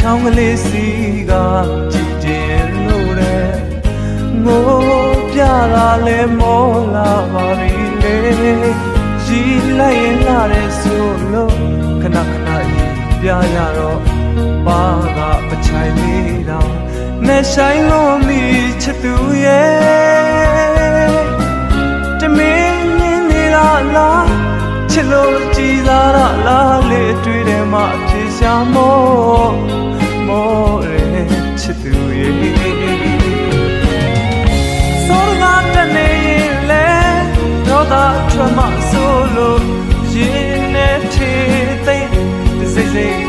ချောင်းကလေးစီကကြည်တင်လို့တဲ့ငိုပြတာလဲမောလာပါပြီလေရီလိုက်ရင်လာတဲ့ဆိုလို့ခဏခဏရီပြရတော့ပါကပချိုင်လေးတော့နဲ့ဆိုင်လို့မိချစ်သူရဲ့တမင်းနေလားချစ်လို့ကြည်သာလားလေးတွေ့တယ်မှပြေရှာမောရဲချစ်သူရဲ့စောရကတနေရင်လဲတော့သာထွက်မှဆိုလို့ရင်နဲ့ချေသိမ့်စိတ်